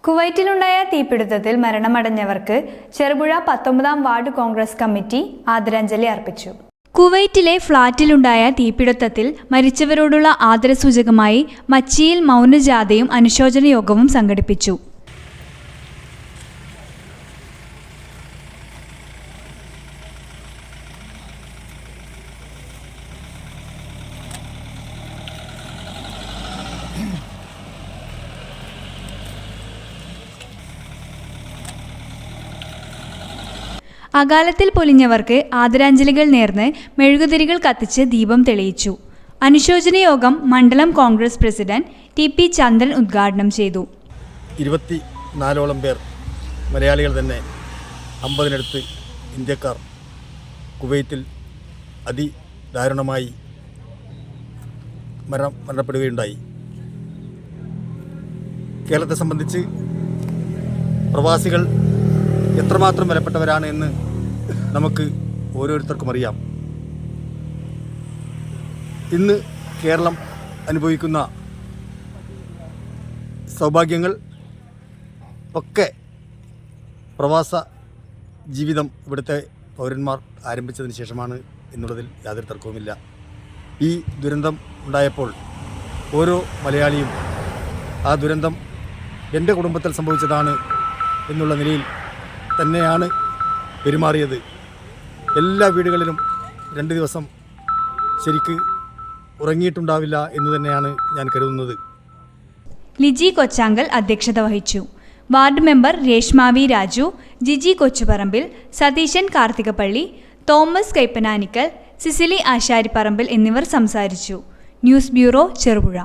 കുവൈറ്റിലുണ്ടായ തീപിടുത്തത്തിൽ മരണമടഞ്ഞവർക്ക് Cherupuzha 19-ാം ward Congress committee ആദരാഞ്ജലി അർപ്പിച്ചു. കുവൈറ്റിലെ ഫ്ളാറ്റിലുണ്ടായ തീപിടുത്തത്തിൽ മരിച്ചവരോടുള്ള ആദരസൂചകമായി മച്ചിയിൽ മൗനജാഥയും അനുശോചന യോഗവും സംഘടിപ്പിച്ചു. അകാലത്തിൽ പൊലിഞ്ഞവർക്ക് ആദരാഞ്ജലികൾ നേർന്ന് മെഴുകുതിരികൾ കത്തിച്ച് ദീപം തെളിയിച്ചു. അനുശോചന യോഗം മണ്ഡലം കോൺഗ്രസ് പ്രസിഡന്റ് ടി.പി. ചന്ദ്രൻ ഉദ്ഘാടനം ചെയ്തു. 24ഓളം പേർ മലയാളികൾ തന്നെ 50-നടുത്ത് ഇന്ത്യക്കാർ കുവൈത്തിൽ അതിദാരുണമായി മരണപ്പെടുകയുണ്ടായി. കേരളത്തെ സംബന്ധിച്ച് പ്രവാസികൾ എത്രമാത്രം വിലപ്പെട്ടവരാണ് എന്ന് നമുക്ക് ഓരോരുത്തർക്കും അറിയാം. ഇന്ന് കേരളം അനുഭവിക്കുന്ന സൗഭാഗ്യങ്ങൾ ഒക്കെ പ്രവാസ ജീവിതം ഇവിടുത്തെ പൗരന്മാർ ആരംഭിച്ചതിന് ശേഷമാണ് എന്നുള്ളതിൽ യാതൊരു തർക്കവുമില്ല. ഈ ദുരന്തം ഉണ്ടായപ്പോൾ ഓരോ മലയാളിയും ആ ദുരന്തം എൻ്റെ കുടുംബത്തിൽ സംഭവിച്ചതാണ് എന്നുള്ള നിലയിൽ തന്നെയാണ് പെരുമാറിയത്. എല്ലാ വീടുകളിലും 2 ദിവസം ശരിക്ക് ഉറങ്ങിയിട്ടുണ്ടാവില്ല എന്ന് തന്നെയാണ് ഞാൻ കരുതുന്നത്. ലിജി കൊച്ചാങ്കൽ അധ്യക്ഷത വഹിച്ചു. Ward member Reshma V Raju, Jiji Kochuparambil, Satheesan Karthikappally, Thomas Kaippananikkal, Cicily Asharipparambil എന്നിവർ സംസാരിച്ചു. News bureau, Cherupuzha.